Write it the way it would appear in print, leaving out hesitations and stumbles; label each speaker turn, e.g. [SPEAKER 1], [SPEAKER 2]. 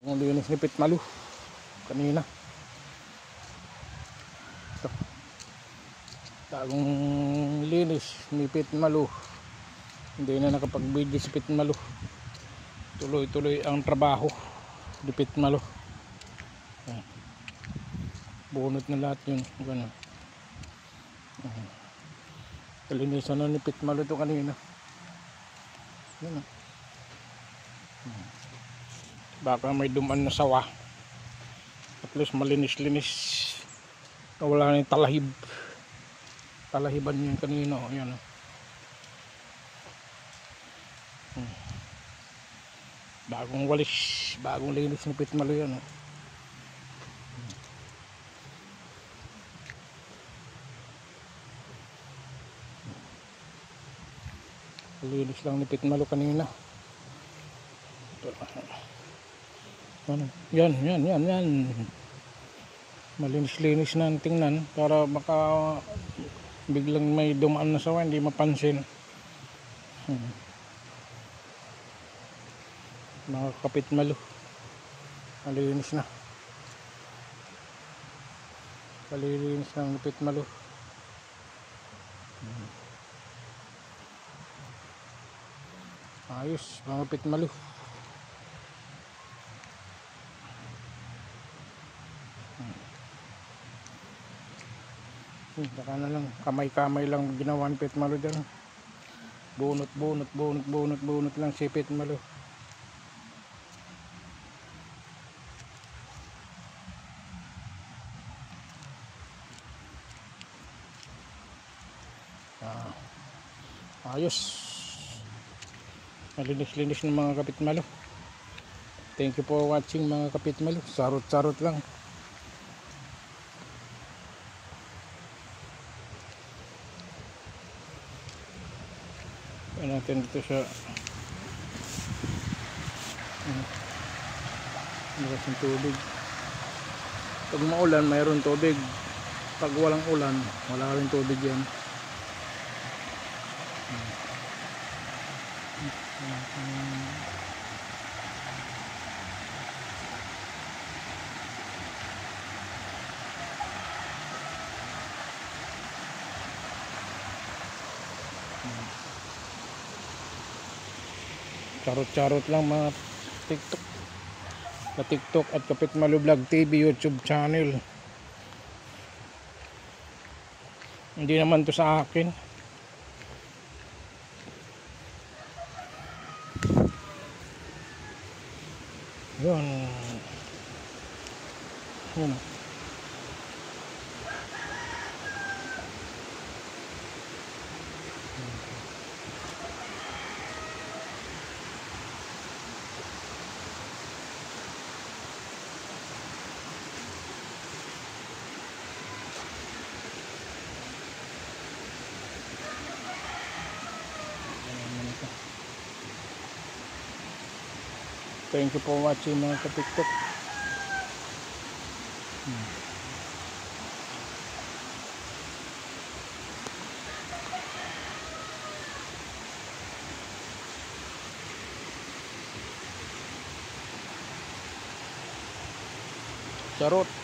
[SPEAKER 1] Ang linis ni Pitmalu kanina. Ito. Bagong linis ni Pitmalu. Hindi na nakapag-video si Pitmalu. Tuloy-tuloy ang trabaho ni Pitmalu. Bunot na lahat yun. Ganun. Kalinisan na ni Pitmalu ito kanina. Yan. Baka may dumaan na sawa. At least malinis-linis. Wala na yung talahib. Talahiban yun kanina. Ayan. Bagong walis. Bagong linis ni Pitmalu yan. Linis lang ni Pitmalu kanina. Ano? Yan. Malinis-linis na tingnan para baka biglang may dumaan na sawa, hindi mapansin. Mga Kapitmalu. Malinis na. Malinis lang ni Pitmalu. Ayos, mga Pitmalu. Baka na lang, kamay-kamay lang ginawa ni Pitmalu dyan. Bunot lang si Pitmalu. Ayos. Malinis-linis ng mga Kapitmalu. Thank you for watching mga Kapitmalu. Sarot-sarot lang. Natin dito sa lakas ng tubig. Pag maulan mayroon tubig, pag walang ulan wala rin tubig yan. Charot-charot lang mga TikTok. Sa TikTok at Kapitmalu Vlog TV YouTube channel. Hindi naman to sa akin. Yun. Thank you for watching mga ka-TikTok. Charot.